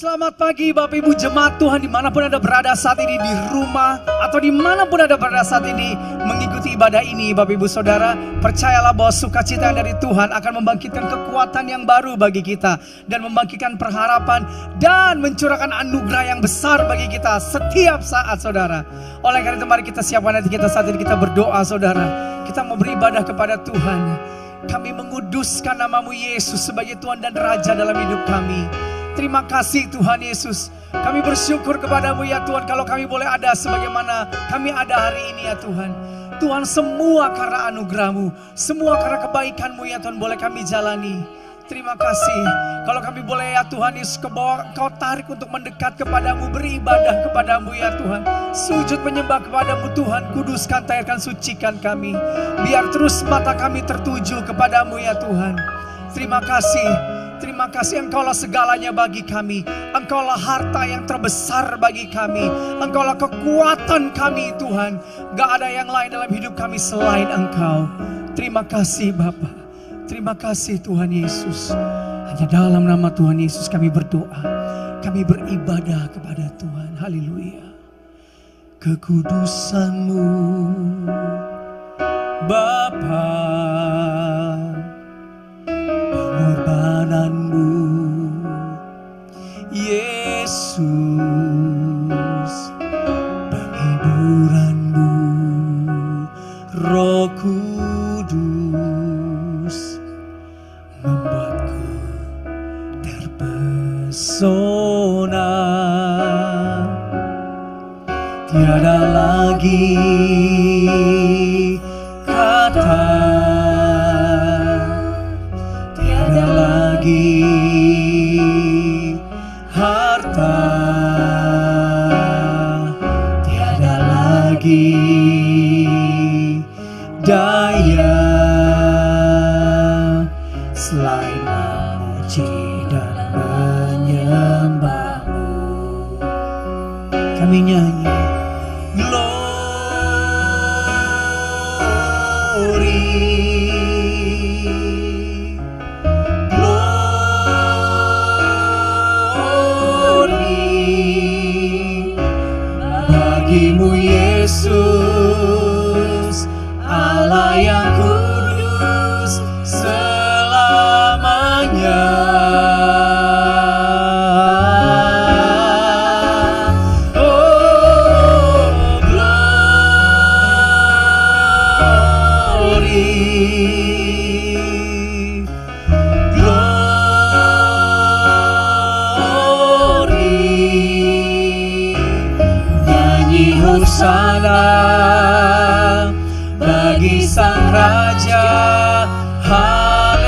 Selamat pagi Bapak Ibu Jemaat Tuhan dimanapun Anda berada saat ini, di rumah atau dimanapun Anda berada saat ini mengikuti ibadah ini. Bapak Ibu Saudara, percayalah bahwa sukacita yang dari Tuhan akan membangkitkan kekuatan yang baru bagi kita dan membangkitkan pengharapan dan mencurahkan anugerah yang besar bagi kita setiap saat, Saudara. Oleh karena itu mari kita siapkan hati kita saat ini, kita berdoa, Saudara. Kita mau beribadah kepada Tuhan. Kami menguduskan namamu Yesus sebagai Tuhan dan Raja dalam hidup kami. Terima kasih Tuhan Yesus. Kami bersyukur kepadamu ya Tuhan, kalau kami boleh ada sebagaimana kami ada hari ini ya Tuhan. Tuhan, semua karena anugerah-Mu, semua karena kebaikan-Mu ya Tuhan boleh kami jalani. Terima kasih kalau kami boleh ya Tuhan Yesus ke bawah Engkau tarik untuk mendekat kepadamu, beribadah kepadamu ya Tuhan. Sujud menyembah kepadamu Tuhan, kuduskan, tahirkan, sucikan kami. Biar terus mata kami tertuju kepadamu ya Tuhan. Terima kasih. Terima kasih, Engkaulah segalanya bagi kami. Engkaulah harta yang terbesar bagi kami. Engkaulah kekuatan kami Tuhan. Gak ada yang lain dalam hidup kami selain Engkau. Terima kasih Bapa. Terima kasih Tuhan Yesus. Hanya dalam nama Tuhan Yesus kami berdoa. Kami beribadah kepada Tuhan. Haleluya. Kekudusan-Mu Bapa, pengorbanan-Mu Yesus, penghiburan-Mu Roh Kudus, membuatku terpesona. Tiada lagi kata, tiada lagi harta, tiada lagi daya selain memuji dan menyembah-Mu. Kami nyanyi bagimu Yesus, Allah yang kudus selamanya. Oh glory, Hosana bagi Sang Raja, haleluya.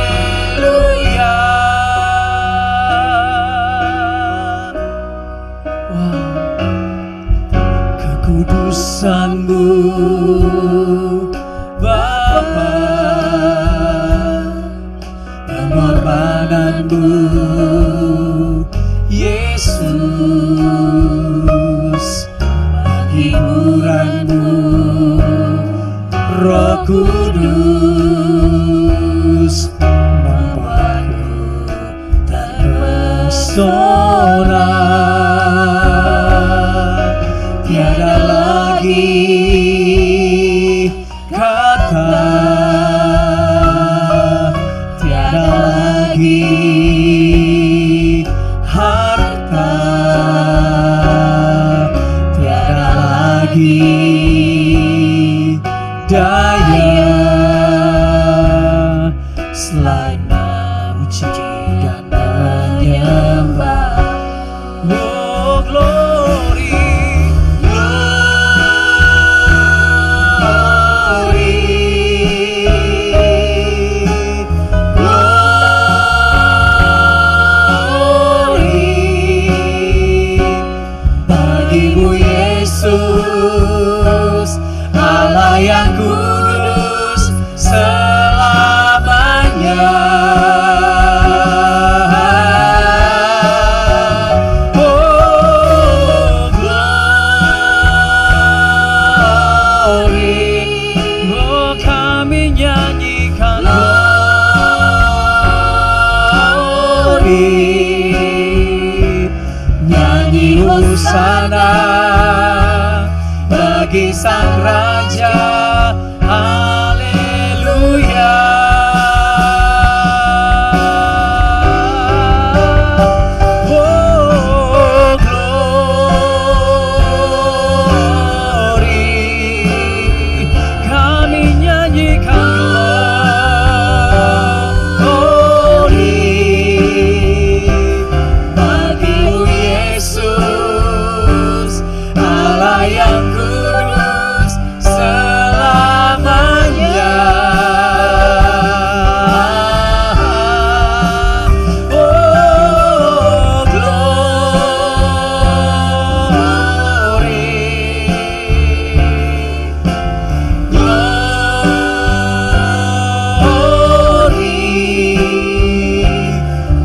Wow. Kekudusan-Mu Bapa, pengorbanan-Mu Yesus, hiburan-Mu Roh Kudus, membuatku terpesona. Tiada lagi kata, tiada lagi harta, tiada lagi daya selain memuji dan menyembah. Oh glory, glory, glory bagimu Yesus, Allah yang kudus selamanya. Oh glory, oh kami nyanyikan glory, bagi Sang Raja. Haleluya. Oh glory, kami nyanyikan glory bagi-Mu Yesus, Allah yang kudus selamanya. Oh glory, glory,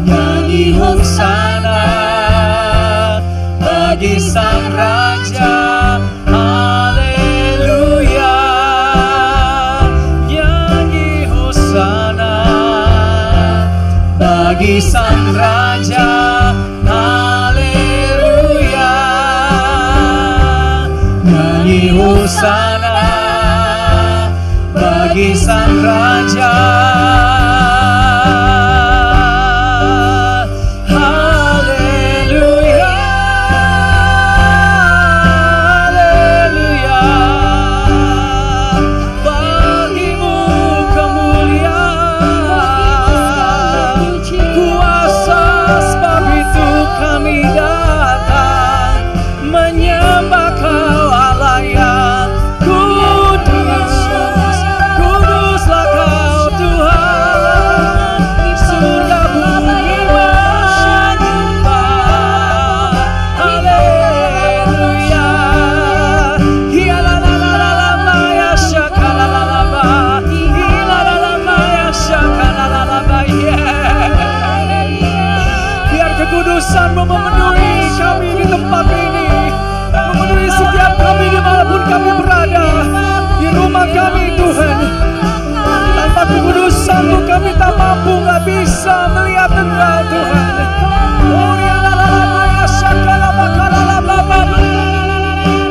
nyanyi hosana bagi Sang Raja. Haleluya, nyanyi hosana bagi Sang Raja. Haleluya, nyanyi hosana bagi Sang Raja. Haleluya, haleluya, bagi-Mu kemuliaan, kuasa, sebab itu kami datang menyembah Kau, Allah yang kudus. Kuduslah Kau Tuhan, surga bumi menyembah. Haleluya, hialalalala ya syakalalala, hialalalala ya syakalalala. Biar kekudusan-Mu memenuhi kami di tempat ini, memenuhi setiap kami dimanapun kami berada, di rumah kami Tuhan. Tanpa kekudusan-Mu kami tak mampu, gak bisa melihat Engkau Tuhan.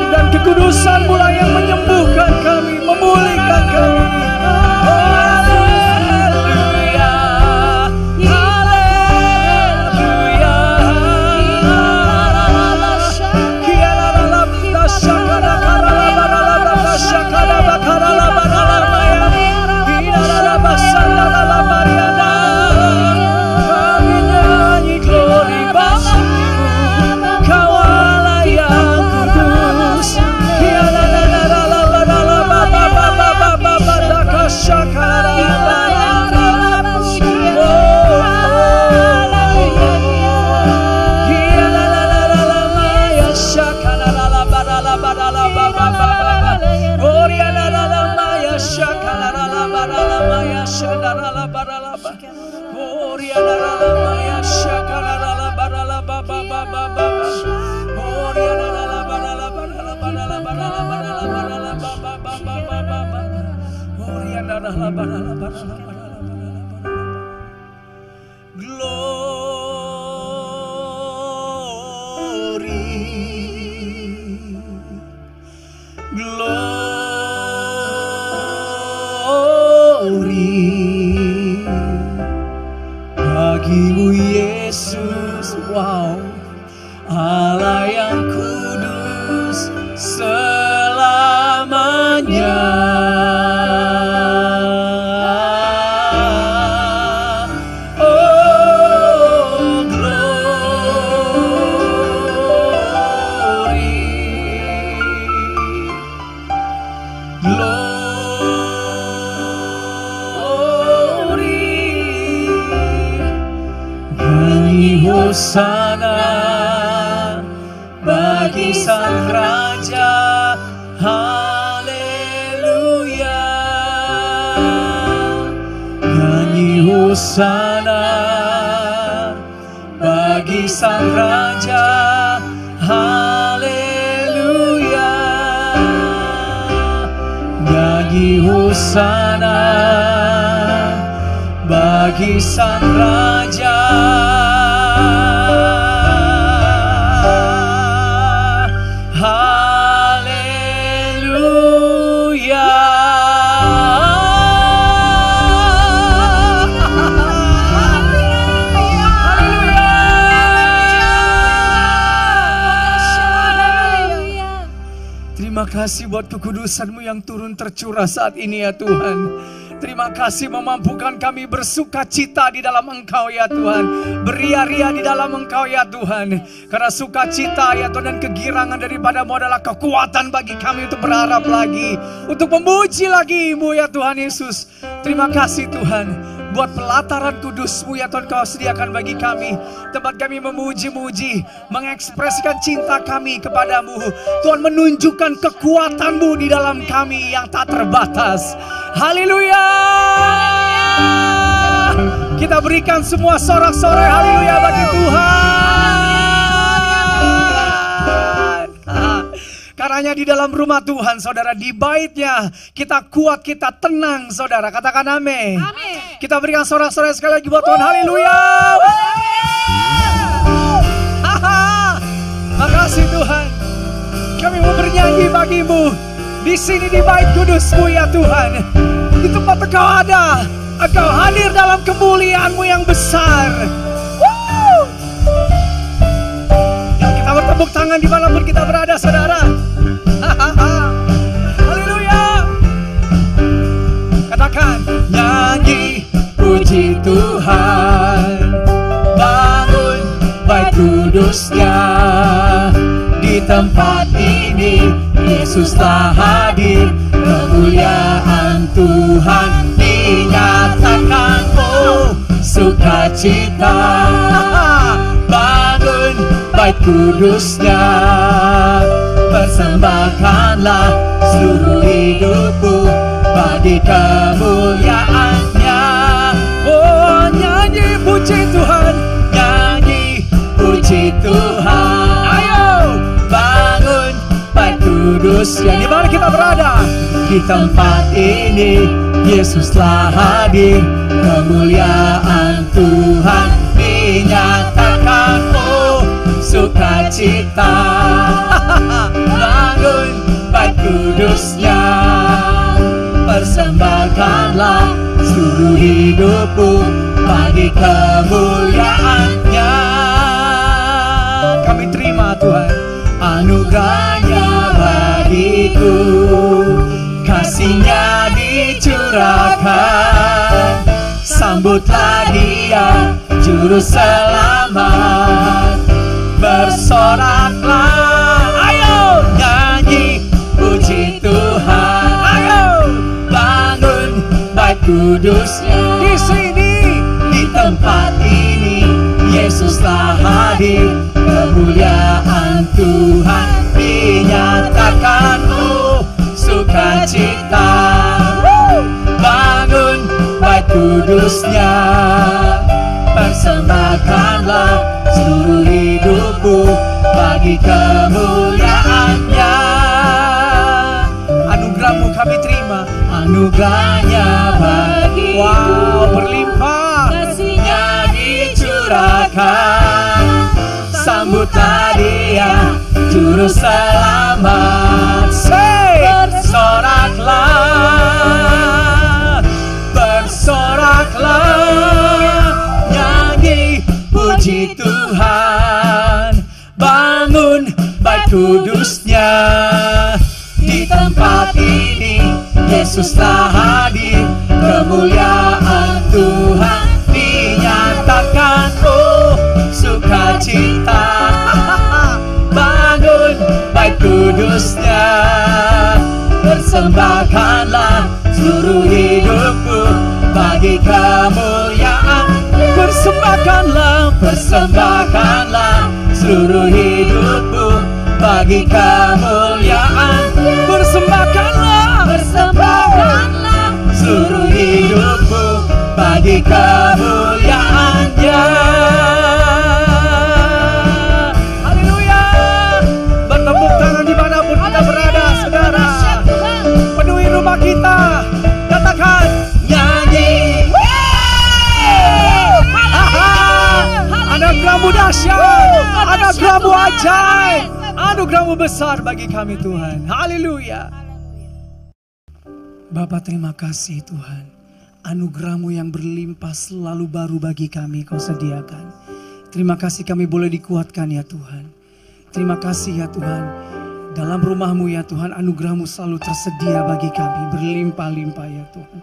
Dan kekudusan-Mu lah yang menyembuhkan kami, memulihkan kami. Haleluya, haleluya. Kami nyanyi glory bagi-Mu, Kau Allah yang kudus. Glory bagi-Mu Yesus, wow, Allah yang kudus selamanya. Oh glory, glory, nyanyi hosana bagi Sang Raja. Haleluya, nyanyi hosana bagi Sang Raja. Haleluya, nyanyi hosana bagi Sang Raja. Haleluya. kasih buat kekudusan-Mu yang turun tercurah saat ini ya Tuhan. Terima kasih memampukan kami bersuka cita di dalam Engkau ya Tuhan. Beria-ria di dalam Engkau ya Tuhan. Karena sukacita ya Tuhan dan kegirangan daripada-Mu adalah kekuatan bagi kami untuk berharap lagi. Untuk memuji lagi-Mu ya Tuhan Yesus. Terima kasih Tuhan. Buat pelataran kudus-Mu ya Tuhan Kau sediakan bagi kami. Tempat kami memuji-muji, mengekspresikan cinta kami kepadamu. Tuhan menunjukkan kekuatan-Mu di dalam kami yang tak terbatas. Haleluya. Kita berikan semua sorak-sorai haleluya bagi Tuhan. Karena di dalam rumah Tuhan, saudara, di baitnya kita kuat, kita tenang, saudara. Katakan amin. Kita berikan sorak-sorai sekali lagi buat Tuhan. Haleluya. Makasih Tuhan. Kami mau bernyanyi bagi-Mu di sini di bait kudus-Mu ya Tuhan. Di tempat Engkau ada, Engkau hadir dalam kemuliaan-Mu yang besar. Kita bertepuk tangan dimanapun kita berada, saudara. Haleluya. Katakan, nyanyi puji Tuhan, bangun bait kudus-Nya. Di tempat ini Yesus telah hadir, kemuliaan Tuhan dinyatakan. Oh, sukacita, bangun bait kudus-Nya. Persembahkanlah seluruh hidupmu bagi kemuliaan-Nya. Oh, nyanyi puji Tuhan, nyanyi puji Tuhan. Ayo bangun bait kudus-Nya. Di mana kita berada? Di tempat ini Yesus telah hadir, kemuliaan Tuhan dinyatakan. Oh, sukacita, bangun bait kudus-Nya. Persembahkanlah seluruh hidupmu bagi kemuliaan-Nya. Kami terima Tuhan anugerah-Nya bagiku, kasih-Nya dicurahkan. Sambutlah Dia juru selamat, bersoraklah. Ayo nyanyi puji Tuhan. Ayo bangun bait kudus-Nya. Di sini di tempat ini Yesus telah hadir, kemuliaan Tuhan dinyatakan. Oh, sukacita, bangun bait kudus-Nya. Persembahkanlah seluruh hidupmu bagi kemuliaan-Nya. Anugerah-Mu kami terima, anugerah-Nya bagi. Wow, berlimpah, kasih-Nya dicurahkan. Sambutlah Dia juru selamat. Bersoraklah, bersoraklah, nyanyi puji Tuhan. Bangun bait kudus-Nya. Di tempat ini Yesus telah hadir, kemuliaan Tuhan dinyatakan. Oh, sukacita, bangun bait kudus-Nya. Persembahkanlah seluruh hidupmu bagi kemuliaan. Persembahkanlah, persembahkanlah seluruh hidupmu bagi kemuliaan. Persembahkanlah, persembahkanlah seluruh hidupmu bagi kemuliaan-Nya. Haleluya. Bertepuk tangan dimanapun kita berada, saudara. Penuhi rumah kita. Katakan, nyanyi. Anugerah-Mu dahsyat, anugerah-Mu ajaib, anugerah-Mu besar bagi kami Tuhan. Haleluya. Bapa, terima kasih Tuhan. Anugerah-Mu yang berlimpah selalu baru bagi kami Kau sediakan. Terima kasih kami boleh dikuatkan ya Tuhan. Terima kasih ya Tuhan. Dalam rumah-Mu ya Tuhan, anugerah-Mu selalu tersedia bagi kami, berlimpah-limpah ya Tuhan.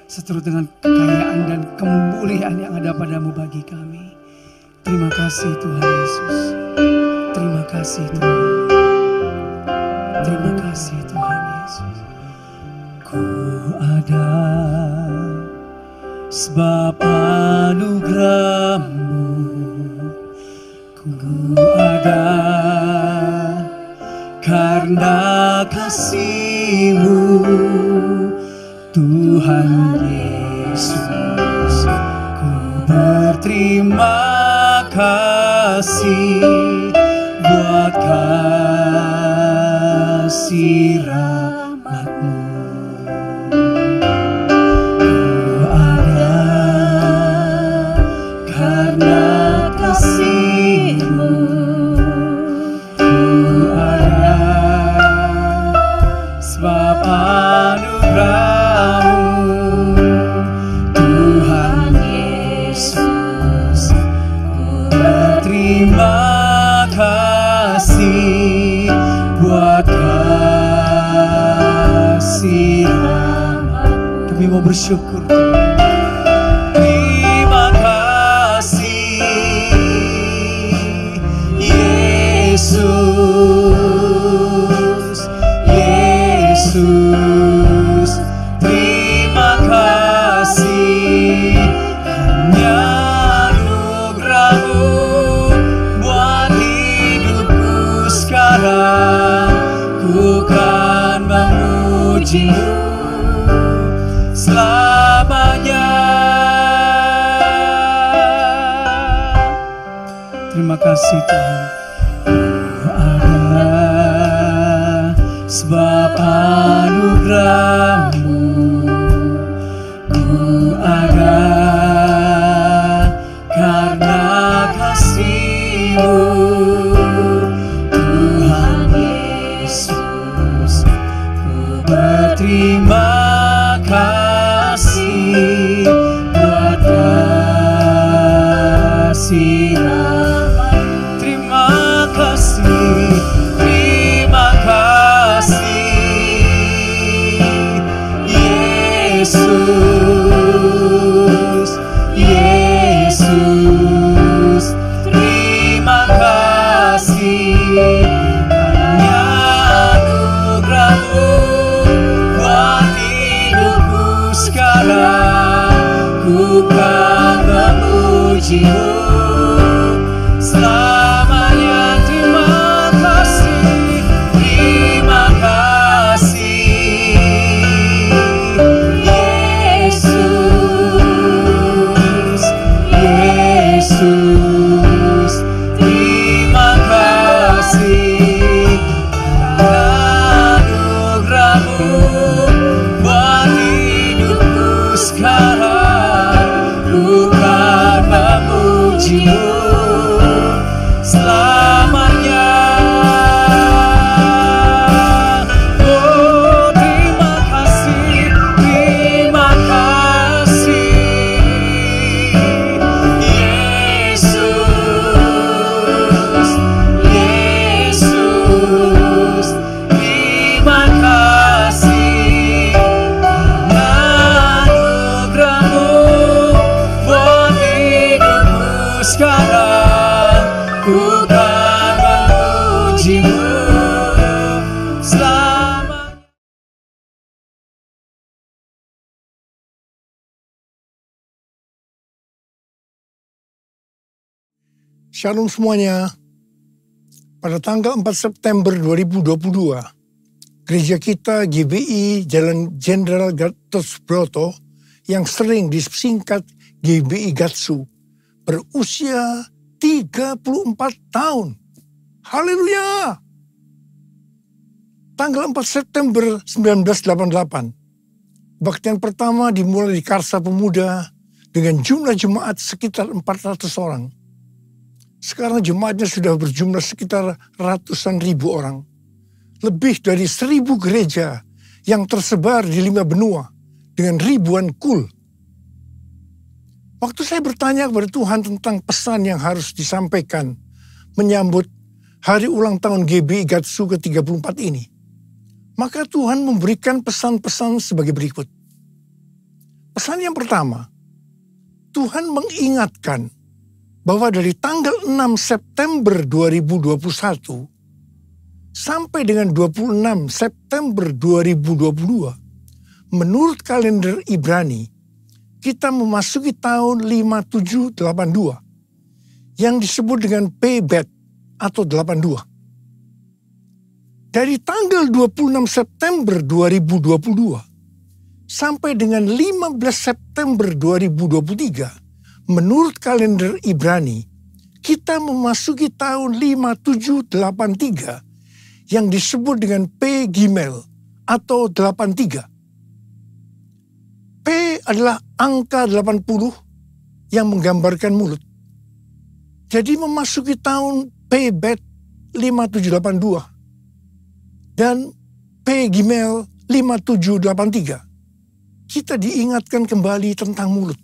Seturut dengan kekayaan dan kemuliaan yang ada pada-Mu bagi kami. Terima kasih Tuhan Yesus. Terima kasih Tuhan. Terima kasih Tuhan Yesus. Ku ada sebab anugerah-Mu. Ku ada karena kasih-Mu, Tuhan Yesus. Ku berterima kasih buat kasih rahmat-Mu. Ku ada karena kasih-Mu. Ku ada sebab anugerah-Mu, Tuhan Yesus. Ku berterima kasih buat kasih rahmat-Mu. Kami mau bersyukur. Terima kasih Yesus, Yesus. Terima kasih hanya anugerah-Mu buat hidupku sekarang. Ku kan memuji-Mu selamanya. Terima kasih Tuhan. Ku ada sebab anugerah-Mu. Ku ada karena kasih-Mu, Tuhan Yesus. Ku berterima kasih buat kasih rahmat. Terima kasih, terima kasih Yesus, Yesus. Terima kasih hanya anugerah-Mu buat hidupku sekarang. Ku kan memuji-Mu selamanya. Terima kasih, terima kasih Yesus, Yesus. Terima kasih anugerah-Mu buat hidupku sekarang. Ku kan memuji-Mu selamanya. Oh, terima kasih, terima kasih Yesus, Yesus. Terima kasih anugerah-Mu buat hidupku sekarang. Ku kan memuji-Mu selamanya. Shalom semuanya. Pada tanggal 4 September 2022, gereja kita GBI Jalan Jenderal Gatot Subroto yang sering disingkat GBI Gatsu berusia 34 tahun. Haleluya! Tanggal 4 September 1988, kebaktian pertama dimulai di Karsa Pemuda dengan jumlah jemaat sekitar 400 orang. Sekarang jemaatnya sudah berjumlah sekitar ratusan ribu orang. Lebih dari 1.000 gereja yang tersebar di 5 benua dengan ribuan kul. Waktu saya bertanya kepada Tuhan tentang pesan yang harus disampaikan menyambut hari ulang tahun GBI Gatsu ke-34 ini, maka Tuhan memberikan pesan-pesan sebagai berikut. Pesan yang pertama, Tuhan mengingatkan bahwa dari tanggal 6 September 2021 sampai dengan 26 September 2022, menurut kalender Ibrani, kita memasuki tahun 5782 yang disebut dengan Pebet atau 82. Dari tanggal 26 September 2022 sampai dengan 15 September 2023, menurut kalender Ibrani, kita memasuki tahun 5783 yang disebut dengan P Gimel atau 83. P adalah angka 80 yang menggambarkan mulut. Jadi memasuki tahun Pebet 5782 dan P Gimel 5783, kita diingatkan kembali tentang mulut.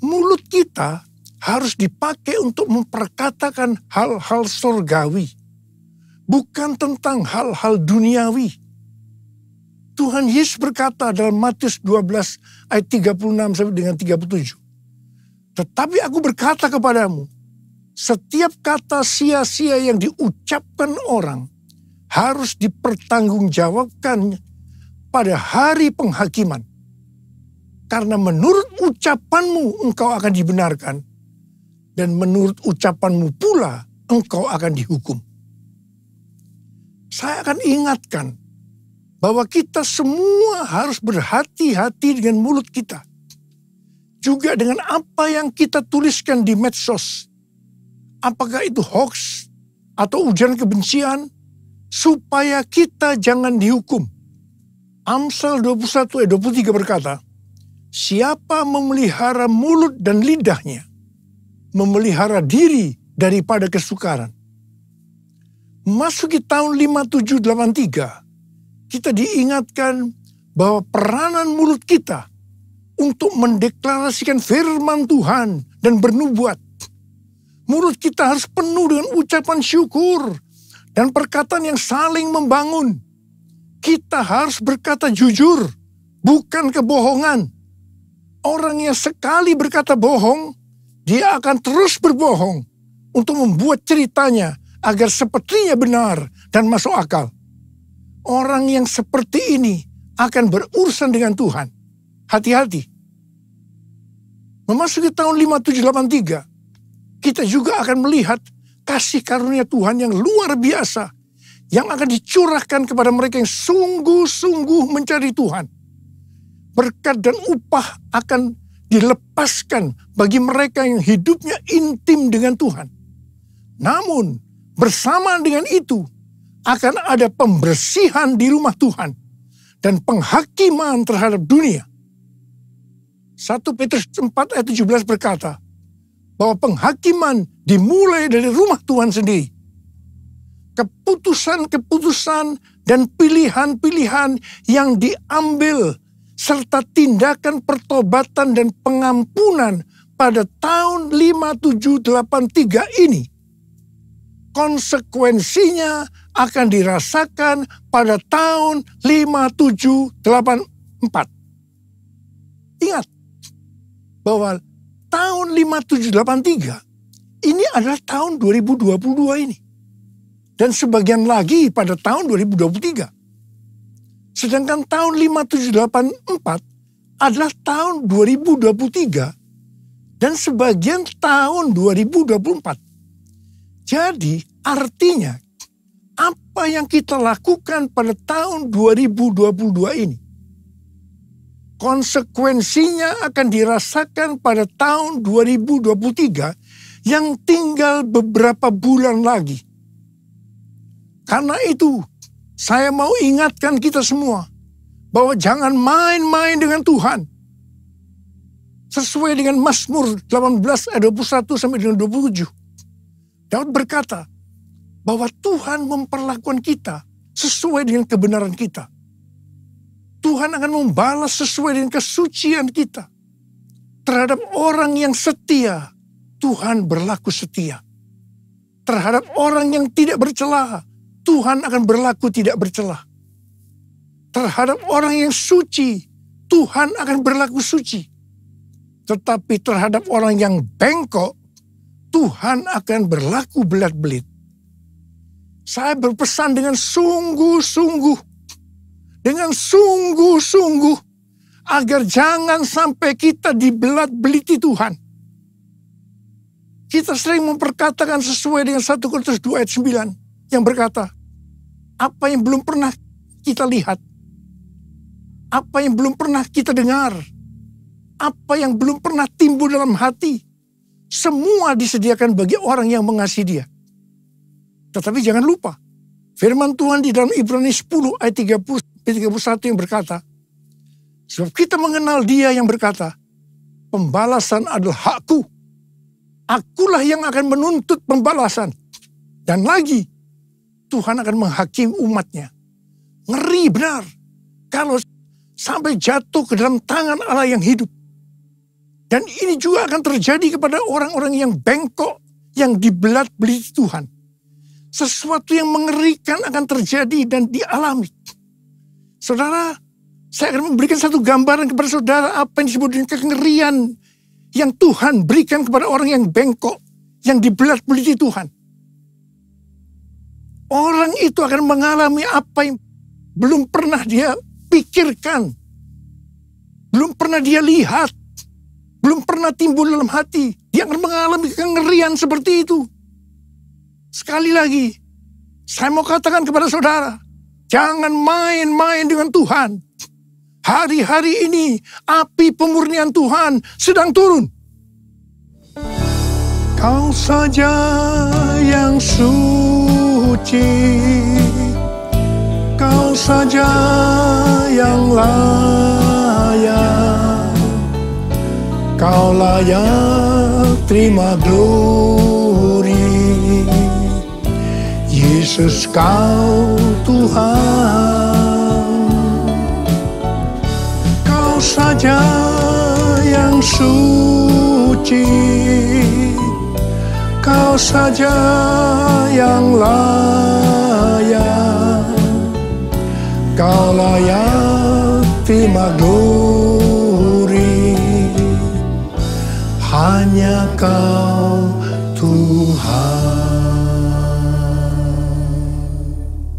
Mulut kita harus dipakai untuk memperkatakan hal-hal surgawi, bukan tentang hal-hal duniawi. Tuhan Yesus berkata dalam Matius 12 ayat 36 sampai dengan 37. Tetapi aku berkata kepadamu, setiap kata sia-sia yang diucapkan orang harus dipertanggungjawabkan pada hari penghakiman. Karena menurut ucapanmu engkau akan dibenarkan, dan menurut ucapanmu pula engkau akan dihukum. Saya akan ingatkan bahwa kita semua harus berhati-hati dengan mulut kita. Juga dengan apa yang kita tuliskan di medsos. Apakah itu hoax atau ujaran kebencian, supaya kita jangan dihukum. Amsal 21 ayat 23 berkata, siapa memelihara mulut dan lidahnya, memelihara diri daripada kesukaran. Memasuki tahun 5783, kita diingatkan bahwa peranan mulut kita untuk mendeklarasikan firman Tuhan dan bernubuat. Mulut kita harus penuh dengan ucapan syukur dan perkataan yang saling membangun. Kita harus berkata jujur, bukan kebohongan. Orang yang sekali berkata bohong, dia akan terus berbohong untuk membuat ceritanya agar sepertinya benar dan masuk akal. Orang yang seperti ini akan berurusan dengan Tuhan. Hati-hati. Memasuki tahun 5783, kita juga akan melihat kasih karunia Tuhan yang luar biasa yang akan dicurahkan kepada mereka yang sungguh-sungguh mencari Tuhan. Berkat dan upah akan dilepaskan bagi mereka yang hidupnya intim dengan Tuhan. Namun, bersamaan dengan itu, akan ada pembersihan di rumah Tuhan dan penghakiman terhadap dunia. 1 Petrus 4 ayat 17 berkata bahwa penghakiman dimulai dari rumah Tuhan sendiri. Keputusan-keputusan dan pilihan-pilihan yang diambil serta tindakan pertobatan dan pengampunan pada tahun 5783 ini, konsekuensinya akan dirasakan pada tahun 5784. Ingat bahwa tahun 5783 ini adalah tahun 2022 ini. Dan sebagian lagi pada tahun 2023. Sedangkan tahun 5784 adalah tahun 2023 dan sebagian tahun 2024. Jadi artinya apa yang kita lakukan pada tahun 2022 ini, konsekuensinya akan dirasakan pada tahun 2023 yang tinggal beberapa bulan lagi. Karena itu, saya mau ingatkan kita semua bahwa jangan main-main dengan Tuhan. Sesuai dengan Mazmur 18 ayat 21 sampai dengan 27. Daud berkata bahwa Tuhan memperlakukan kita sesuai dengan kebenaran kita. Tuhan akan membalas sesuai dengan kesucian kita. Terhadap orang yang setia, Tuhan berlaku setia. Terhadap orang yang tidak bercela, Tuhan akan berlaku tidak bercela. Terhadap orang yang suci, Tuhan akan berlaku suci. Tetapi terhadap orang yang bengkok, Tuhan akan berlaku belat-belit. Saya berpesan dengan sungguh-sungguh, agar jangan sampai kita dibelat-beliti Tuhan. Kita sering memperkatakan sesuai dengan 1 Korintus 2 ayat 9 yang berkata, apa yang belum pernah kita lihat, apa yang belum pernah kita dengar, apa yang belum pernah timbul dalam hati, semua disediakan bagi orang yang mengasihi Dia. Tetapi jangan lupa, firman Tuhan di dalam Ibrani 10 ayat 30-31 yang berkata, sebab kita mengenal Dia yang berkata, pembalasan adalah hakku. Akulah yang akan menuntut pembalasan. Dan lagi, Tuhan akan menghakimi umatnya. Ngeri benar kalau sampai jatuh ke dalam tangan Allah yang hidup. Dan ini juga akan terjadi kepada orang-orang yang bengkok, yang dibelat-beliti Tuhan. Sesuatu yang mengerikan akan terjadi dan dialami. Saudara, saya akan memberikan satu gambaran kepada saudara apa yang disebut dengan kengerian yang Tuhan berikan kepada orang yang bengkok, yang dibelat-beliti Tuhan. Orang itu akan mengalami apa yang belum pernah dia pikirkan, belum pernah dia lihat, belum pernah timbul dalam hati. Dia akan mengalami kengerian seperti itu. Sekali lagi, saya mau katakan kepada saudara, jangan main-main dengan Tuhan. Hari-hari ini, api pemurnian Tuhan sedang turun. Kau saja yang suci, Kau saja yang layak, Kau layak terima glory. Yesus Kau Tuhan, Kau saja yang suci, Kau saja yang layak, Kau layak terima glory. Hanya Kau Tuhan.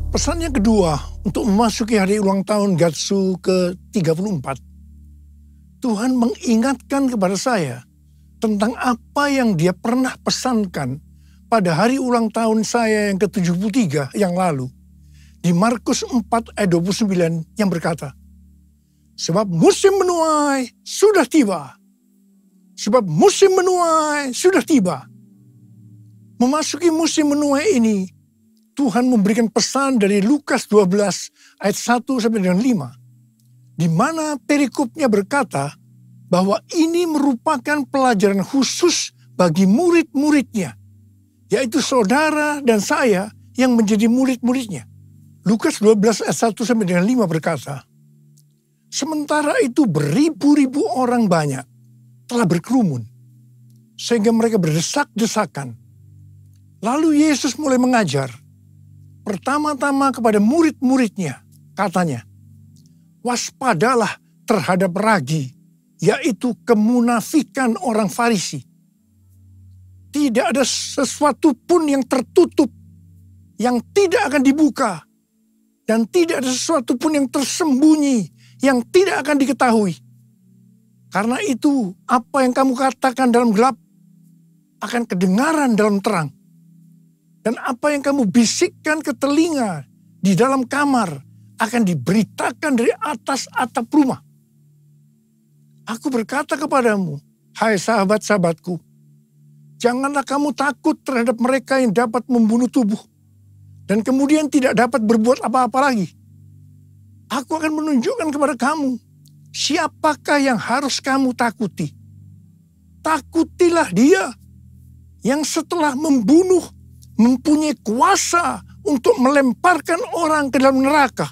Pesan yang kedua untuk memasuki hari ulang tahun Gatsu ke-34. Tuhan mengingatkan kepada saya tentang apa yang Dia pernah pesankan pada hari ulang tahun saya yang ke-73 yang lalu. Di Markus 4 ayat 29 yang berkata, sebab musim menuai sudah tiba. Sebab musim menuai sudah tiba. Memasuki musim menuai ini, Tuhan memberikan pesan dari Lukas 12 ayat 1 sampai dengan 5. Di mana perikopnya berkata bahwa ini merupakan pelajaran khusus bagi murid-muridnya, yaitu saudara dan saya yang menjadi murid-muridnya. Lukas 12 ayat 1 sampai dengan 5 berkata, sementara itu beribu-ribu orang banyak telah berkerumun, sehingga mereka berdesak-desakan. Lalu Yesus mulai mengajar, pertama-tama kepada murid-muridnya, katanya, waspadalah terhadap ragi, yaitu kemunafikan orang Farisi. Tidak ada sesuatu pun yang tertutup, yang tidak akan dibuka, dan tidak ada sesuatu pun yang tersembunyi, yang tidak akan diketahui. Karena itu, apa yang kamu katakan dalam gelap, akan kedengaran dalam terang. Dan apa yang kamu bisikkan ke telinga di dalam kamar, akan diberitakan dari atas atap rumah. Aku berkata kepadamu, hai sahabat-sahabatku, janganlah kamu takut terhadap mereka yang dapat membunuh tubuh, dan kemudian tidak dapat berbuat apa-apa lagi. Aku akan menunjukkan kepada kamu, siapakah yang harus kamu takuti. Takutilah Dia yang setelah membunuh, mempunyai kuasa untuk melemparkan orang ke dalam neraka.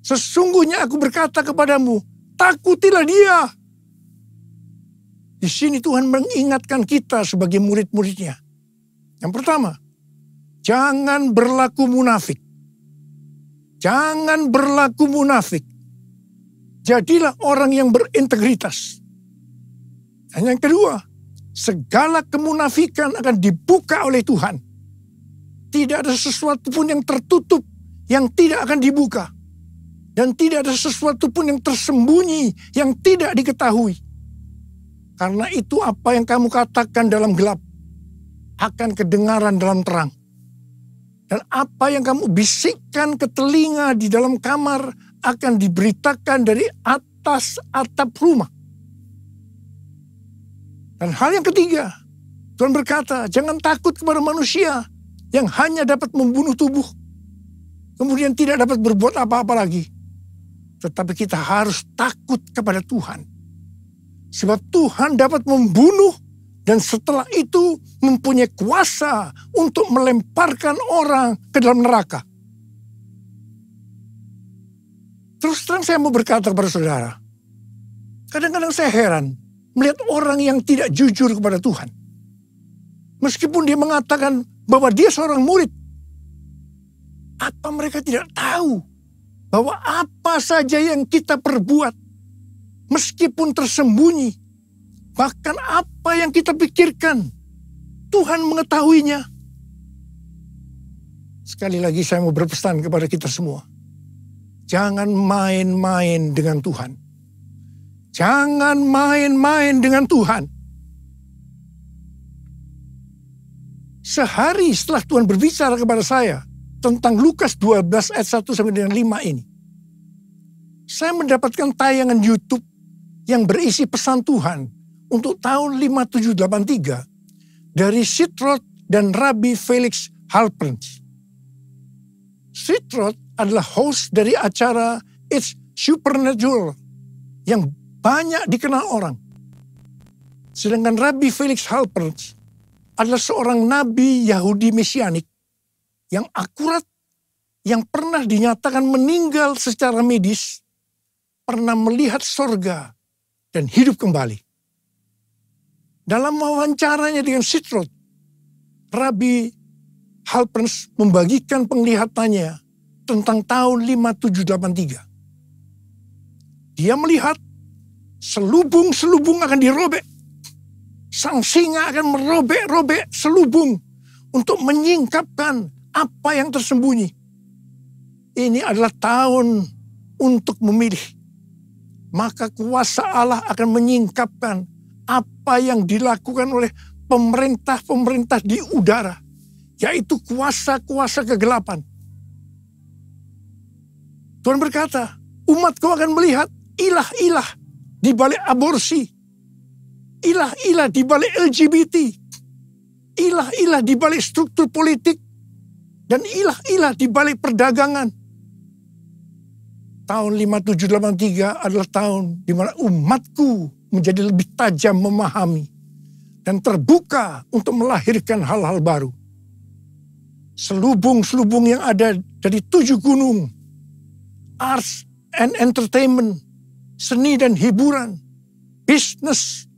Sesungguhnya aku berkata kepadamu, takutilah Dia. Di sini Tuhan mengingatkan kita sebagai murid-muridnya. Yang pertama, jangan berlaku munafik. Jangan berlaku munafik. Jadilah orang yang berintegritas. Dan yang kedua, segala kemunafikan akan dibuka oleh Tuhan. Tidak ada sesuatu pun yang tertutup yang tidak akan dibuka. Dan tidak ada sesuatu pun yang tersembunyi yang tidak diketahui. Karena itu apa yang kamu katakan dalam gelap akan kedengaran dalam terang. Dan apa yang kamu bisikkan ke telinga di dalam kamar akan diberitakan dari atas atap rumah. Dan hal yang ketiga, Tuhan berkata, jangan takut kepada manusia yang hanya dapat membunuh tubuh. Kemudian tidak dapat berbuat apa-apa lagi. Tetapi kita harus takut kepada Tuhan. Sebab Tuhan dapat membunuh dan setelah itu mempunyai kuasa untuk melemparkan orang ke dalam neraka. Terus terang saya mau berkata kepada saudara, kadang-kadang saya heran melihat orang yang tidak jujur kepada Tuhan. Meskipun dia mengatakan bahwa dia seorang murid, apa mereka tidak tahu bahwa apa saja yang kita perbuat, meskipun tersembunyi, bahkan apa yang kita pikirkan, Tuhan mengetahuinya. Sekali lagi saya mau berpesan kepada kita semua. Jangan main-main dengan Tuhan. Jangan main-main dengan Tuhan. Sehari setelah Tuhan berbicara kepada saya tentang Lukas 12 ayat 1 sampai dengan 5 ini, saya mendapatkan tayangan YouTube yang berisi pesan Tuhan untuk tahun 5783 dari Sid Roth dan Rabbi Felix Halperns. Sid Roth adalah host dari acara It's Supernatural yang banyak dikenal orang. Sedangkan Rabbi Felix Halperns adalah seorang nabi Yahudi Mesianik yang akurat, yang pernah dinyatakan meninggal secara medis, pernah melihat sorga dan hidup kembali. Dalam wawancaranya dengan Sid Roth, Rabbi Halperns membagikan penglihatannya tentang tahun 5783. Dia melihat selubung-selubung akan dirobek. Sang singa akan merobek-robek selubung untuk menyingkapkan apa yang tersembunyi. Ini adalah tahun untuk memilih. Maka kuasa Allah akan menyingkapkan apa yang dilakukan oleh pemerintah-pemerintah di udara, yaitu kuasa-kuasa kegelapan. Tuhan berkata, umatku akan melihat ilah-ilah di balik aborsi, ilah-ilah di balik LGBT, ilah-ilah di balik struktur politik, dan ilah-ilah di balik perdagangan. Tahun 5783 adalah tahun di mana umatku menjadi lebih tajam memahami dan terbuka untuk melahirkan hal-hal baru. Selubung-selubung yang ada dari 7 gunung, arts and entertainment, seni dan hiburan, business,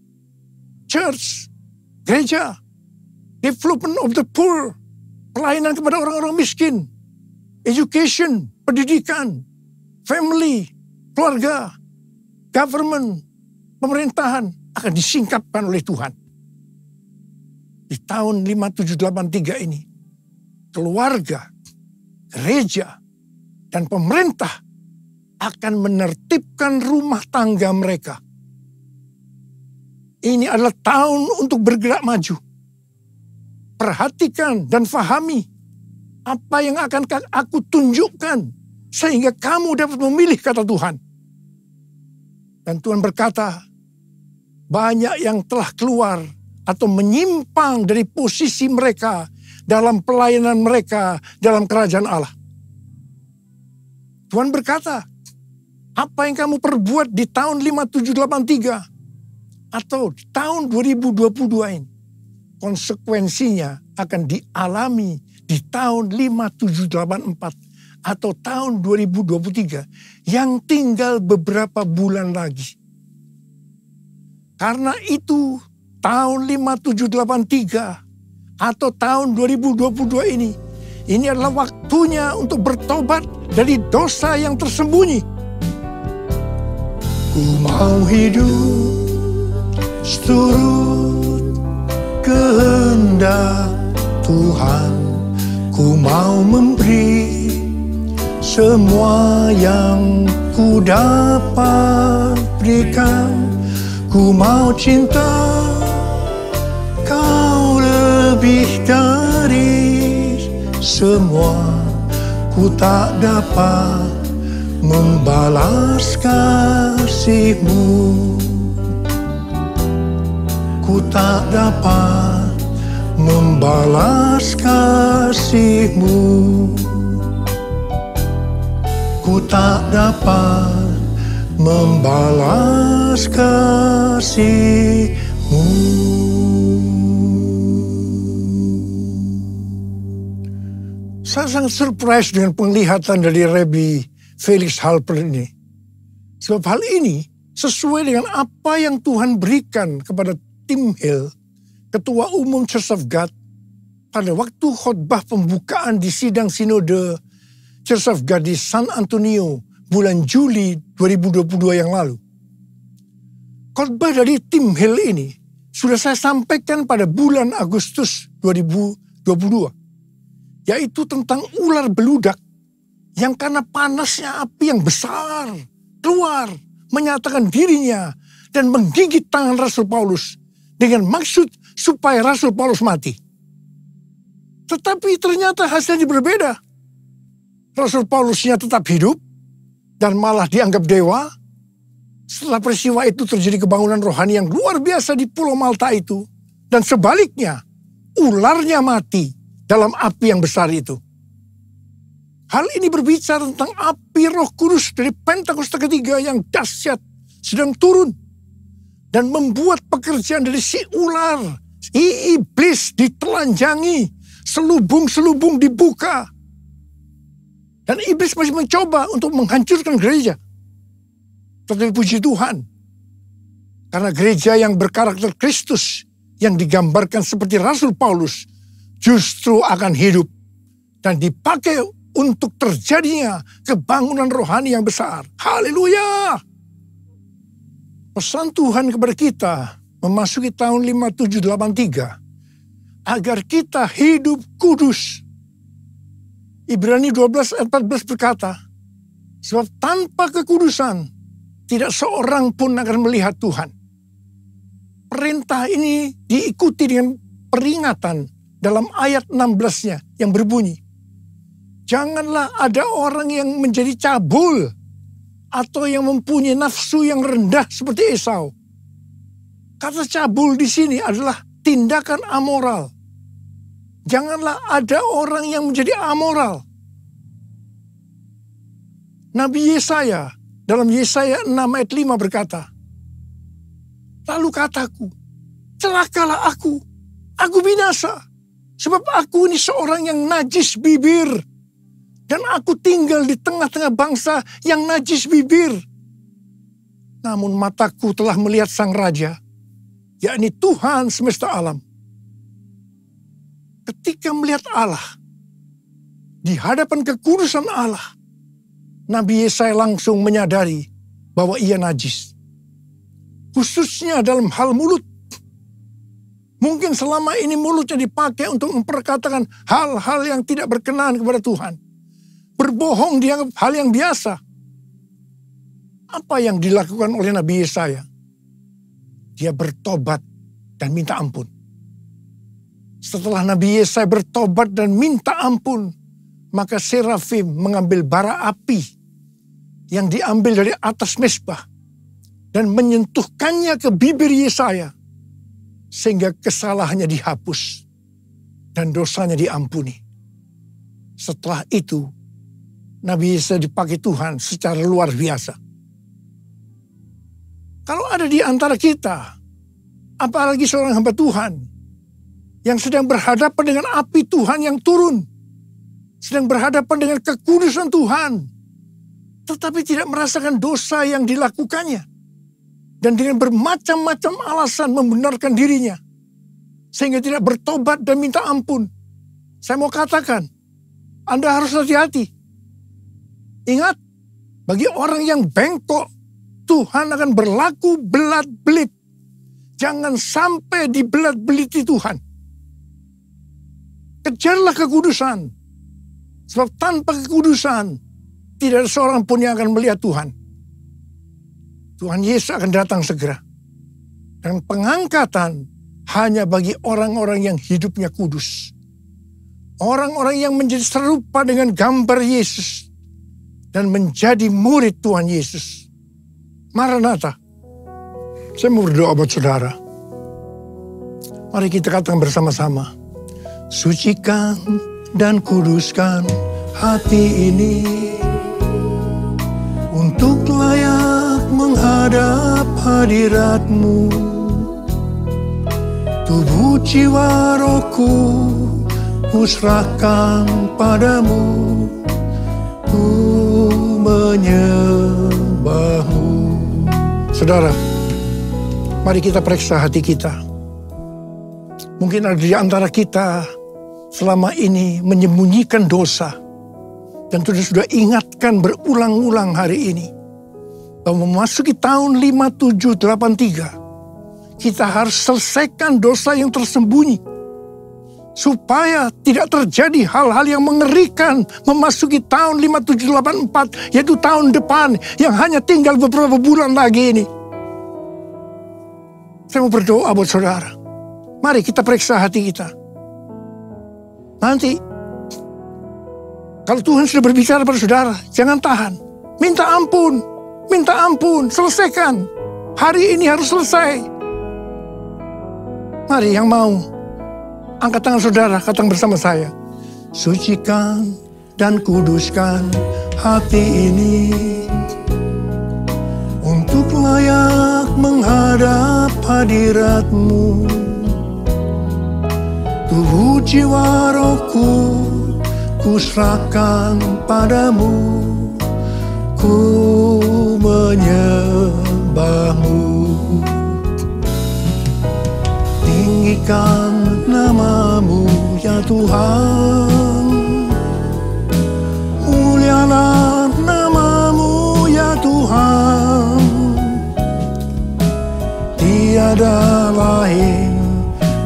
church, gereja, development of the poor, pelayanan kepada orang-orang miskin, education, pendidikan, family, keluarga, government, pemerintahan akan disingkapkan oleh Tuhan. Di tahun 5783 ini, keluarga, gereja, dan pemerintah akan menertibkan rumah tangga mereka. Ini adalah tahun untuk bergerak maju. Perhatikan dan fahami apa yang akan aku tunjukkan sehingga kamu dapat memilih kata Tuhan. Dan Tuhan berkata, banyak yang telah keluar atau menyimpang dari posisi mereka dalam pelayanan mereka dalam kerajaan Allah. Tuhan berkata, apa yang kamu perbuat di tahun 5783 atau di tahun 2022 ini, konsekuensinya akan dialami di tahun 5784 atau tahun 2023 yang tinggal beberapa bulan lagi. Karena itu tahun 5783 atau tahun 2022 ini adalah waktunya untuk bertobat dari dosa yang tersembunyi. Ku mau hidup seturut kehendak Tuhan. Ku mau memberi semua yang ku dapat berikan. Ku mau cinta Kau lebih dari semua. Ku tak dapat membalas kasih-Mu. Ku tak dapat membalas kasih-Mu. Ku tak dapat membalas kasih-Mu. Saya sangat surprise dengan penglihatan dari Rabbi Felix Halper ini. Sebab hal ini sesuai dengan apa yang Tuhan berikan kepada Tim Hill, Ketua Umum Church of God, pada waktu khotbah pembukaan di sidang sinode Church of God di San Antonio bulan Juli 2022 yang lalu. Khotbah dari Tim Hill ini sudah saya sampaikan pada bulan Agustus 2022, yaitu tentang ular beludak yang karena panasnya api yang besar keluar menyatakan dirinya dan menggigit tangan Rasul Paulus dengan maksud supaya Rasul Paulus mati. Tetapi ternyata hasilnya berbeda. Rasul Paulusnya tetap hidup dan malah dianggap dewa. Setelah peristiwa itu terjadi kebangunan rohani yang luar biasa di Pulau Malta itu. Dan sebaliknya, ularnya mati dalam api yang besar itu. Hal ini berbicara tentang api Roh Kudus dari Pentakosta ketiga yang dahsyat sedang turun. Dan membuat pekerjaan dari si ular, si iblis ditelanjangi, selubung-selubung dibuka. Dan iblis masih mencoba untuk menghancurkan gereja. Tetapi puji Tuhan, karena gereja yang berkarakter Kristus, yang digambarkan seperti Rasul Paulus, justru akan hidup dan dipakai untuk terjadinya kebangunan rohani yang besar. Haleluya! Pesan Tuhan kepada kita memasuki tahun 5783 agar kita hidup kudus. Ibrani 12 ayat 14 berkata, sebab tanpa kekudusan tidak seorang pun akan melihat Tuhan. Perintah ini diikuti dengan peringatan dalam ayat 16-nya yang berbunyi, janganlah ada orang yang menjadi cabul atau yang mempunyai nafsu yang rendah seperti Esau. Kata cabul di sini adalah tindakan amoral. Janganlah ada orang yang menjadi amoral. Nabi Yesaya dalam Yesaya 6 ayat 5 berkata, lalu kataku, celakalah aku binasa, sebab aku ini seorang yang najis bibir, dan aku tinggal di tengah-tengah bangsa yang najis bibir. Namun mataku telah melihat Sang Raja, yakni Tuhan semesta alam. Ketika melihat Allah, di hadapan kekudusan Allah, Nabi Yesaya langsung menyadari bahwa ia najis. Khususnya dalam hal mulut. Mungkin selama ini mulutnya dipakai untuk memperkatakan hal-hal yang tidak berkenan kepada Tuhan. Berbohong dianggap hal yang biasa. Apa yang dilakukan oleh Nabi Yesaya? Dia bertobat dan minta ampun. Setelah Nabi Yesaya bertobat dan minta ampun, maka serafim mengambil bara api yang diambil dari atas mezbah dan menyentuhkannya ke bibir Yesaya sehingga kesalahannya dihapus dan dosanya diampuni. Setelah itu Nabi Yesaya dipakai Tuhan secara luar biasa. Kalau ada di antara kita, apalagi seorang hamba Tuhan yang sedang berhadapan dengan api Tuhan yang turun, sedang berhadapan dengan kekudusan Tuhan, tetapi tidak merasakan dosa yang dilakukannya, dan dengan bermacam-macam alasan membenarkan dirinya, sehingga tidak bertobat dan minta ampun. Saya mau katakan, Anda harus hati-hati. Ingat, bagi orang yang bengkok, Tuhan akan berlaku belat-belit. Jangan sampai dibelat-beliti Tuhan. Kejarlah kekudusan. Sebab tanpa kekudusan, tidak ada seorang pun yang akan melihat Tuhan. Tuhan Yesus akan datang segera. Dan pengangkatan hanya bagi orang-orang yang hidupnya kudus. Orang-orang yang menjadi serupa dengan gambar Yesus. Dan menjadi murid Tuhan Yesus. Maranatha. Saya mau berdoa buat saudara. Mari kita katakan bersama-sama. Sucikan dan kuduskan hati ini untuk layak menghadap hadirat-Mu. Tubuh jiwa rohku kuserahkan padamu, ku menyembah-Mu. Saudara, mari kita periksa hati kita. Mungkin ada di antara kita selama ini menyembunyikan dosa. Dan sudah ingatkan berulang-ulang hari ini. Bahwa memasuki tahun 5783. Kita harus selesaikan dosa yang tersembunyi. Supaya tidak terjadi hal-hal yang mengerikan memasuki tahun 5784. Yaitu tahun depan yang hanya tinggal beberapa bulan lagi ini. Saya mau berdoa buat saudara. Mari kita periksa hati kita. Nanti, kalau Tuhan sudah berbicara pada saudara, jangan tahan. Minta ampun, selesaikan. Hari ini harus selesai. Mari yang mau, angkat tangan saudara, katakan bersama saya. Sucikan dan kuduskan hati ini untuk layak menghadap hadirat-Mu. Tubuh jiwa rohku kuserahkan padamu, ku menyembah-Mu. Tinggikan nama-Mu ya Tuhan, mulialah nama-Mu ya Tuhan. Tiada lain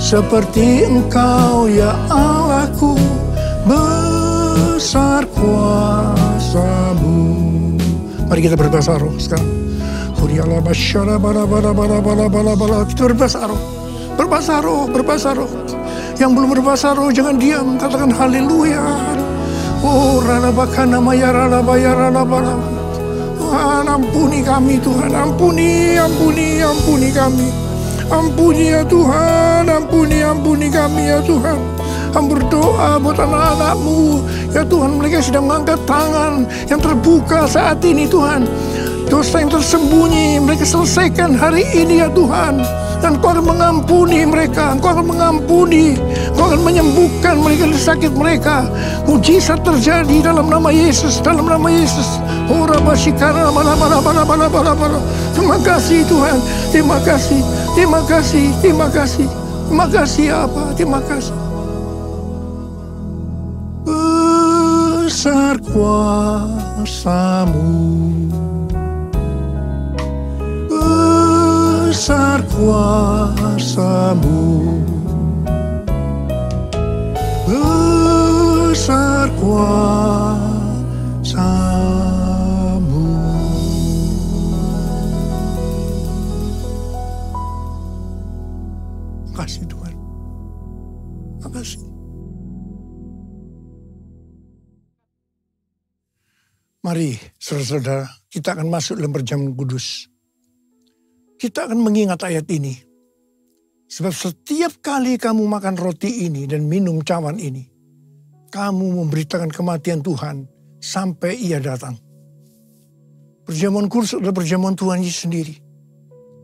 seperti Engkau ya Allahku, besar kuasa-Mu. Mari kita berbahasa roh sekarang. Kita berbahasa roh. Berbahasa roh. Yang belum berbahasa roh jangan diam, katakan haleluya. Oh, ralabakana maya ralabaya ralabara. Tuhan ampuni kami Tuhan, ampuni kami. Ampuni ya Tuhan, ampuni kami ya Tuhan. Kami berdoa buat anak-anak-Mu. Ya Tuhan, mereka sedang mengangkat tangan yang terbuka saat ini Tuhan. Dosa yang tersembunyi, mereka selesaikan hari ini ya Tuhan. Dan Kau akan mengampuni mereka, Kau akan mengampuni, Kau akan menyembuhkan mereka dari sakit mereka. Mujizat terjadi dalam nama Yesus, dalam nama Yesus. Terima kasih Tuhan, terima kasih apa, terima kasih. Besar kuasa-Mu, besar kuasa-Mu, besar kuasa-Mu. Makasih Tuhan, makasih. Mari saudara-saudara, kita akan masuk dalam perjamuan kudus. Kita akan mengingat ayat ini. Sebab setiap kali kamu makan roti ini dan minum cawan ini, kamu memberitakan kematian Tuhan sampai Ia datang. Perjamuan kudus adalah perjamuan Tuhan Yesus sendiri.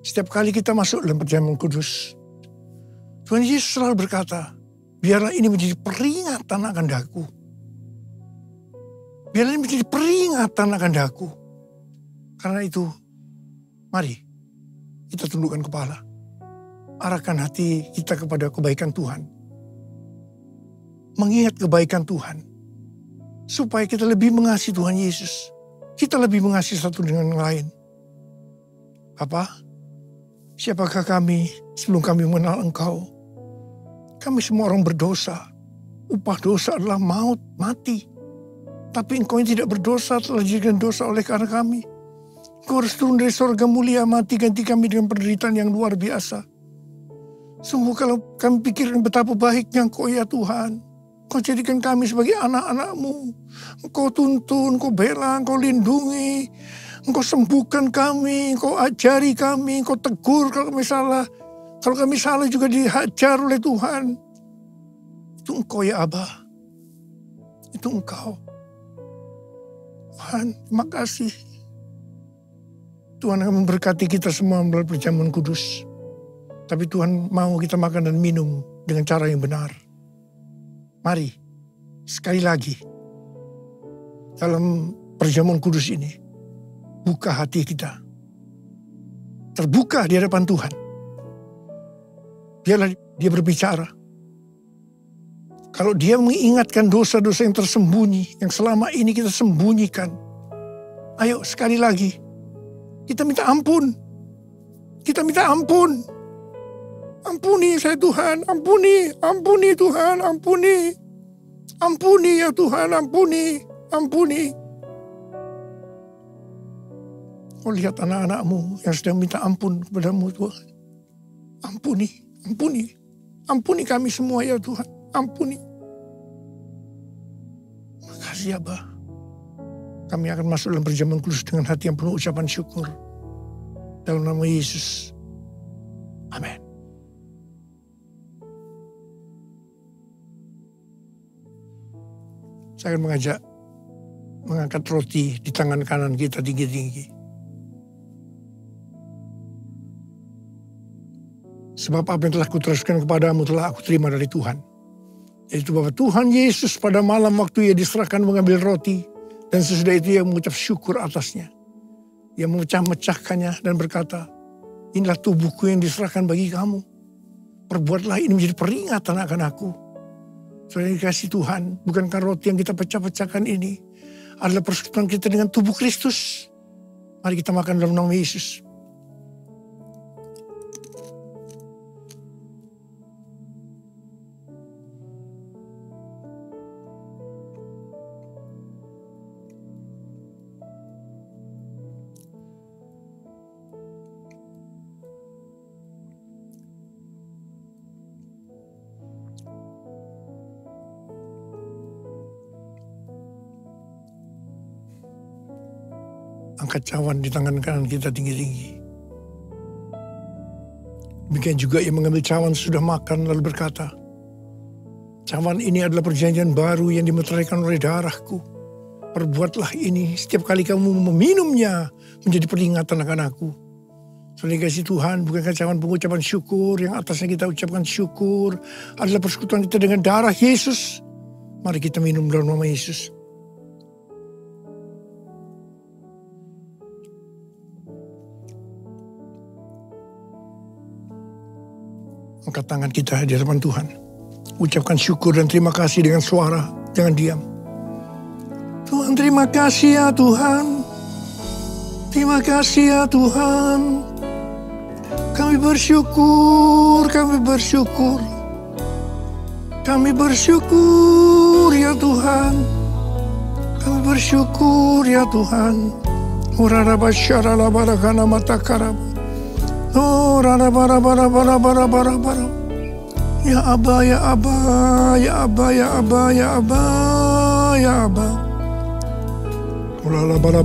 Setiap kali kita masuk dalam perjamuan kudus, Tuhan Yesus selalu berkata, biarlah ini menjadi peringatan akan daku. Biarlah ini menjadi peringatan akan daku. Karena itu, mari kita tundukkan kepala. arahkan hati kita kepada kebaikan Tuhan. Mengingat kebaikan Tuhan. Supaya kita lebih mengasihi Tuhan Yesus. Kita lebih mengasihi satu dengan yang lain. Bapa, siapakah kami sebelum kami mengenal Engkau? Kami semua orang berdosa. Upah dosa adalah maut, mati. Tapi Engkau yang tidak berdosa telah dijadikan dosa oleh karena kami. Engkau harus turun dari surga mulia, mati ganti kami dengan penderitaan yang luar biasa. Sungguh kalau kami pikirkan betapa baiknya Engkau ya Tuhan. Engkau jadikan kami sebagai anak-anak-Mu. Engkau tuntun, Engkau bela, Engkau lindungi. Engkau sembuhkan kami, Engkau ajari kami, Engkau tegur kalau kami salah. Kalau kami salah juga dihajar oleh Tuhan. Itu Engkau ya Abah. Itu Engkau. Tuhan, terima kasih. Tuhan akan memberkati kita semua melalui perjamuan kudus. Tapi Tuhan mau kita makan dan minum dengan cara yang benar. Mari, sekali lagi, dalam perjamuan kudus ini, buka hati kita. Terbuka di hadapan Tuhan. Biarlah dia berbicara. Kalau dia mengingatkan dosa-dosa yang tersembunyi, yang selama ini kita sembunyikan. Ayo sekali lagi, kita minta ampun. Kita minta ampun. Ampuni saya Tuhan, ampuni Tuhan, ampuni. Ampuni ya Tuhan, ampuni. Oh lihat anak-anak-Mu yang sedang minta ampun kepada-Mu Tuhan. Ampuni kami semua ya Tuhan, ampuni. Makasih ya Abah. Kami akan masuk dalam perjamuan kudus dengan hati yang penuh ucapan syukur. Dalam nama Yesus. Amin. Saya akan mengangkat roti di tangan kanan kita tinggi-tinggi. Sebab apa yang telah kuteruskan kepadamu telah aku terima dari Tuhan. Yaitu bahwa Tuhan Yesus pada malam waktu ia diserahkan mengambil roti. Dan sesudah itu ia mengucap syukur atasnya. Ia memecah-mecahkannya dan berkata, inilah tubuhku yang diserahkan bagi kamu. Perbuatlah ini menjadi peringatan akan aku. Saudara dikasih Tuhan, bukankah roti yang kita pecah-pecahkan ini adalah persekutuan kita dengan tubuh Kristus? Mari kita makan dalam nama Yesus. Angkat cawan di tangan kanan kita tinggi-tinggi. Demikian juga ia mengambil cawan sudah makan lalu berkata, cawan ini adalah perjanjian baru yang dimeteraikan oleh darahku. Perbuatlah ini setiap kali kamu meminumnya menjadi peringatan akan aku. Saudara kasih Tuhan, bukankah cawan pengucapan syukur yang atasnya kita ucapkan syukur adalah persekutuan kita dengan darah Yesus. Mari kita minum dalam nama Yesus. Angkat tangan kita di hadapan Tuhan. Ucapkan syukur dan terima kasih dengan suara. Jangan diam. Tuhan terima kasih ya Tuhan. Terima kasih ya Tuhan. Kami bersyukur, kami bersyukur. Kami bersyukur ya Tuhan. Kami bersyukur ya Tuhan. Urarabasyarala barakana matakarab. Oh, rana bara. Ya Abba, ya Abba, ya Abba, ya Abba, ya Abba, ya Abba. Ulala bara.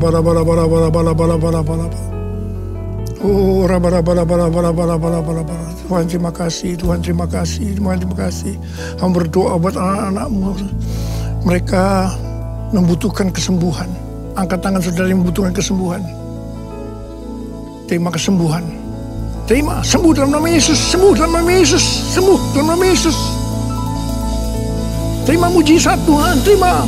Oh, bara. Tuhan terima kasih, Tuhan terima kasih. Hamba berdoa buat anak-anak-Mu. Mereka membutuhkan kesembuhan. Angkat tangan saudara yang membutuhkan kesembuhan. Terima kesembuhan. Terima, sembuh dalam nama Yesus, sembuh dalam nama Yesus, sembuh dalam nama Yesus. Terima mujizat Tuhan, terima.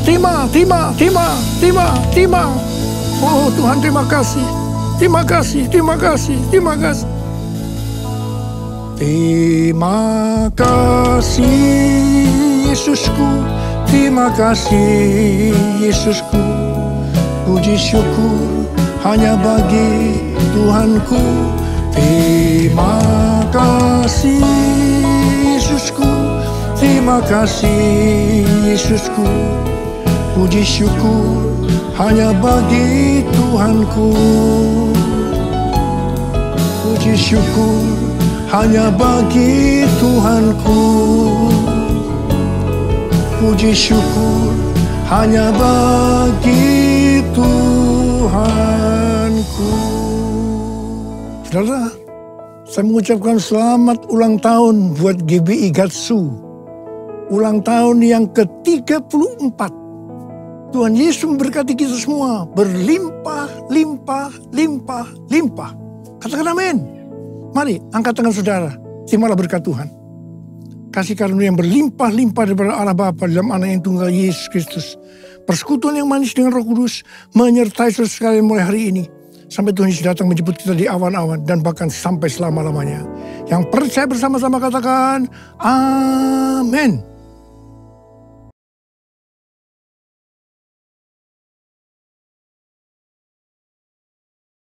Oh Tuhan terima kasih. Terima kasih Yesusku, terima kasih Yesusku. Puji syukur hanya bagi Tuhanku. Terima kasih Yesusku, terima kasih Yesusku. Puji syukur hanya bagi Tuhanku. Puji syukur hanya bagi Tuhanku. Puji syukur hanya bagi Tuhanku. Saudara, saya mengucapkan selamat ulang tahun buat GBI Gatsu. Ulang tahun yang ke-34. Tuhan Yesus memberkati kita semua. Berlimpah, limpah, limpah, limpah. Katakan amin. Mari, angkat tangan saudara. Terimalah berkat Tuhan. Kasih karunia yang berlimpah-limpah daripada Allah Bapa dalam Anak yang tunggal Yesus Kristus. Persekutuan yang manis dengan Roh Kudus menyertai saudara sekalian mulai hari ini. Sampai Tuhan Yesus datang menjemput kita di awan-awan dan bahkan sampai selama-lamanya. Yang percaya bersama-sama katakan, amin.